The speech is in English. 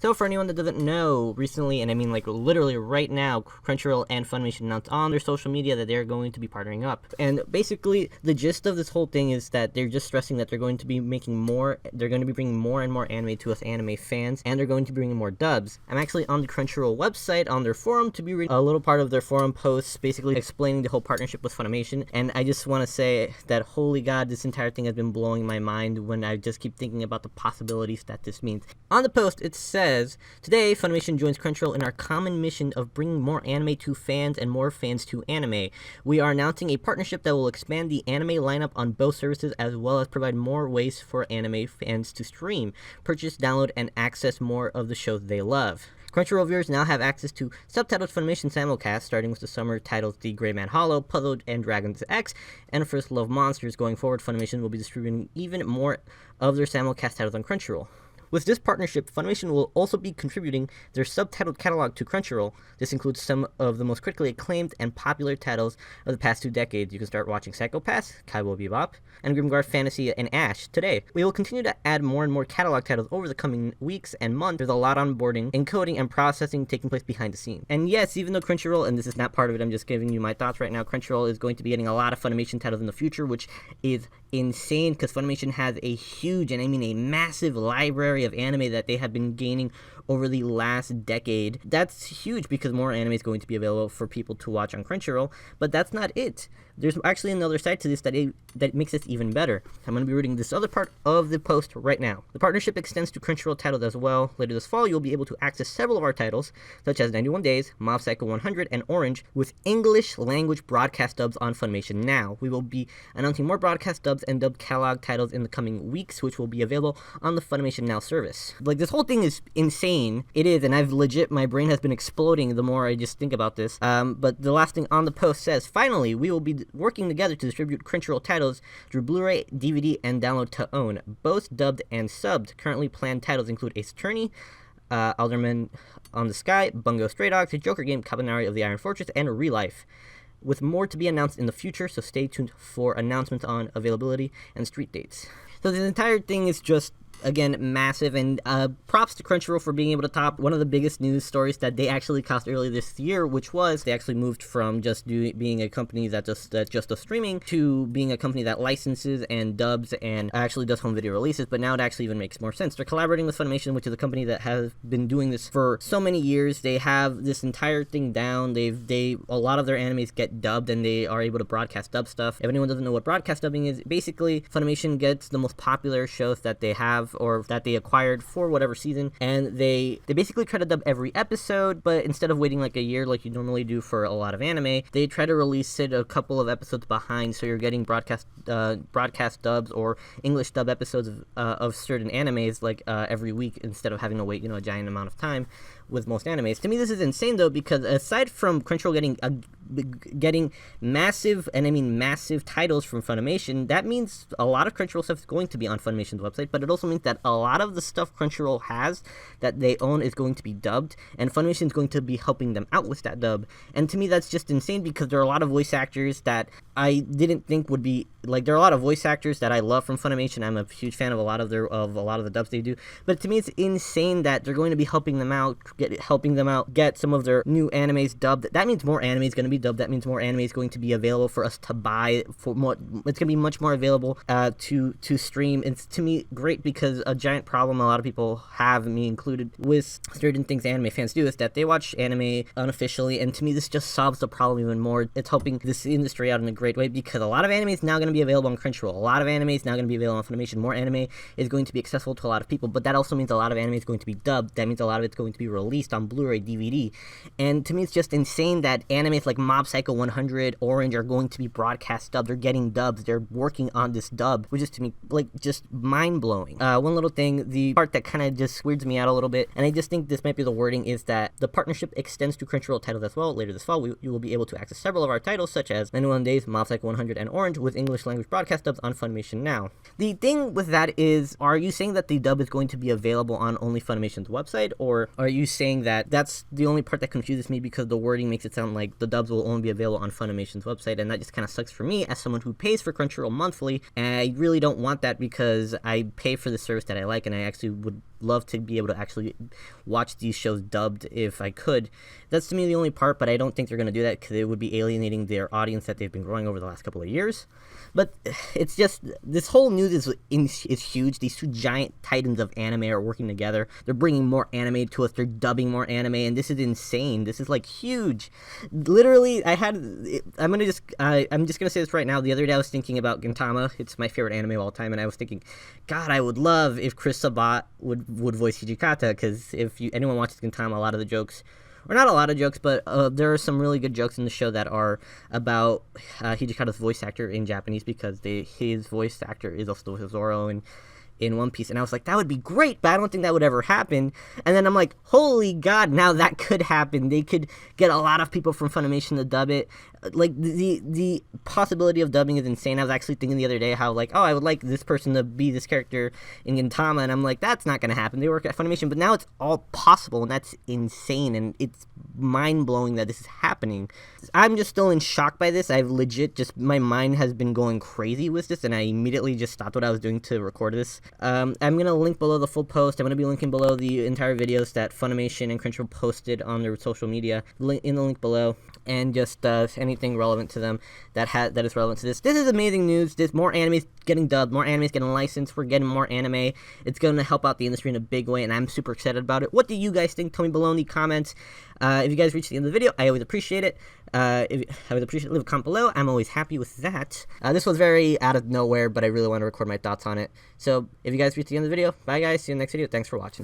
So for anyone that doesn't know, recently, and I mean like literally right now, CrunchyRoll and FUNimation announced on their social media that they're going to be partnering up. And basically, the gist of this whole thing is that they're just stressing that they're going to be making more, they're going to be bringing more and more anime to us anime fans, and they're going to be bringing more dubs. I'm actually on the CrunchyRoll website, on their forum, to be reading a little part of their forum posts, basically explaining the whole partnership with FUNimation. And I just want to say that, holy god, this entire thing has been blowing my mind when I just keep thinking about the possibilities that this means. On the post, it says, today, FUNimation joins CrunchyRoll in our common mission of bringing more anime to fans and more fans to anime. We are announcing a partnership that will expand the anime lineup on both services, as well as provide more ways for anime fans to stream, purchase, download, and access more of the shows they love. CrunchyRoll viewers now have access to subtitled FUNimation simulcast, starting with the summer titles The Gray Man Hollow, Puzzled, and Dragons X, and First Love Monsters. Going forward, FUNimation will be distributing even more of their simulcast titles on CrunchyRoll. With this partnership, FUNimation will also be contributing their subtitled catalog to CrunchyRoll. This includes some of the most critically acclaimed and popular titles of the past 2 decades. You can start watching Psycho Pass, Cowboy Bebop, and Grimgar Fantasy and Ash today. We will continue to add more and more catalog titles over the coming weeks and months. There's a lot onboarding, encoding, and processing taking place behind the scenes. And yes, even though CrunchyRoll, and this is not part of it, I'm just giving you my thoughts right now, CrunchyRoll is going to be getting a lot of FUNimation titles in the future, which is insane because FUNimation has a huge, and I mean a massive library of anime that they have been gaining over the last decade. That's huge because more anime is going to be available for people to watch on CrunchyRoll, but that's not it. There's actually another side to this that makes this even better. I'm going to be reading this other part of the post right now. The partnership extends to CrunchyRoll titles as well. Later this fall, you'll be able to access several of our titles, such as 91 Days, Mob Psycho 100, and Orange, with English language broadcast dubs on FUNimation Now. We will be announcing more broadcast dubs and dubbed catalog titles in the coming weeks, which will be available on the FUNimation Now service. Like, this whole thing is insane. It is, and my brain has been exploding the more I just think about this. But the last thing on the post says, finally, we will be working together to distribute CrunchyRoll titles through Blu-ray, DVD, and download to own, both dubbed and subbed. Currently planned titles include Ace Attorney, Alderman on the Sky, Bungo Stray Dogs, The Joker Game, Kabanari of the Iron Fortress, and Real Life, with more to be announced in the future, so stay tuned for announcements on availability and street dates. So this entire thing is just, again, massive, and props to CrunchyRoll for being able to top one of the biggest news stories that they actually caused earlier this year, which was they actually moved from just being a company that just does streaming to being a company that licenses and dubs and actually does home video releases, but now it actually even makes more sense. They're collaborating with FUNimation, which is a company that has been doing this for so many years. They have this entire thing down. A lot of their animes get dubbed, and they are able to broadcast dub stuff. If anyone doesn't know what broadcast dubbing is, basically FUNimation gets the most popular shows that they have or that they acquired for whatever season, and they basically try to dub every episode, but instead of waiting like a year like you normally do for a lot of anime, they try to release it a couple of episodes behind, so you're getting broadcast dubs or English dub episodes of certain animes like every week instead of having to wait a giant amount of time with most animes. To me, this is insane though, because aside from CrunchyRoll getting massive, and I mean massive, titles from FUNimation, that means a lot of CrunchyRoll stuff is going to be on FUNimation's website, but it also means that a lot of the stuff CrunchyRoll has that they own is going to be dubbed, and FUNimation is going to be helping them out with that dub. And to me, that's just insane because there are a lot of voice actors that I didn't think would be, like, there are a lot of voice actors that I love from FUNimation. I'm a huge fan of a lot of the dubs they do, but to me, it's insane that they're going to be helping them out get some of their new animes dubbed. That means more anime is going to be dubbed. That means more anime is going to be available for us to buy. It's going to be much more available to stream. It's, to me, great because a giant problem a lot of people have, me included, with certain things anime fans do is that they watch anime unofficially, and to me, this just solves the problem even more. It's helping this industry out in a great way because a lot of anime is now going to be available on CrunchyRoll. A lot of anime is now going to be available on FUNimation. More anime is going to be accessible to a lot of people, but that also means a lot of anime is going to be dubbed. That means a lot of it's going to be released on Blu-ray, DVD, and to me, it's just insane that animes like Mob Psycho 100, Orange are going to be broadcast dubbed. They're getting dubs. They're working on this dub, which is, to me, like, just mind-blowing. One little thing, the part that kind of just weirds me out a little bit, and I just think this might be the wording, is that the partnership extends to CrunchyRoll titles as well. Later this fall, you will be able to access several of our titles, such as 91 Days, Mob Psycho 100, and Orange, with English language broadcast dubs on FUNimation Now. The thing with that is, are you saying that the dub is going to be available on only FUNimation's website, or are you saying that that's the only part that confuses me because the wording makes it sound like the dubs will only be available on FUNimation's website, and that just kind of sucks for me as someone who pays for CrunchyRoll monthly, and I really don't want that because I pay for the service that I like, and I actually would love to be able to actually watch these shows dubbed if I could. That's to me the only part, but I don't think they're going to do that because it would be alienating their audience that they've been growing over the last couple of years. But it's just, this whole news is huge. These two giant titans of anime are working together. They're bringing more anime to us. They're dubbing more anime, and this is insane. This is like huge. Literally, I'm just gonna say this right now. The other day I was thinking about Gintama. It's my favorite anime of all time, and I was thinking, God, I would love if Chris Sabat would voice Hijikata, because if anyone watches Gintama, a lot of the jokes, or not a lot of jokes, but there are some really good jokes in the show that are about Hijikata's voice actor in Japanese, because his voice actor is also Zoro in One Piece, and I was like, that would be great, but I don't think that would ever happen. And then I'm like, holy God, now that could happen. They could get a lot of people from Funimation to dub it. Like, the possibility of dubbing is insane. I was actually thinking the other day how, like, oh, I would like this person to be this character in Gintama, and I'm like, that's not going to happen. They work at Funimation, but now it's all possible, and that's insane, and it's mind-blowing that this is happening. I'm just still in shock by this. I've legit just, my mind has been going crazy with this, and I immediately just stopped what I was doing to record this. I'm going to link below the full post. I'm going to be linking below the entire videos that Funimation and CrunchyRoll posted on their social media, in the link below, and just anything relevant to them that is relevant to this. This is amazing news. There's more animes getting dubbed, more animes getting licensed. We're getting more anime. It's going to help out the industry in a big way, and I'm super excited about it. What do you guys think? Tell me below in the comments. If you guys reach the end of the video, I always appreciate it. Leave a comment below. I'm always happy with that. This was very out of nowhere, but I really want to record my thoughts on it. So if you guys reach the end of the video, bye guys. See you in the next video. Thanks for watching.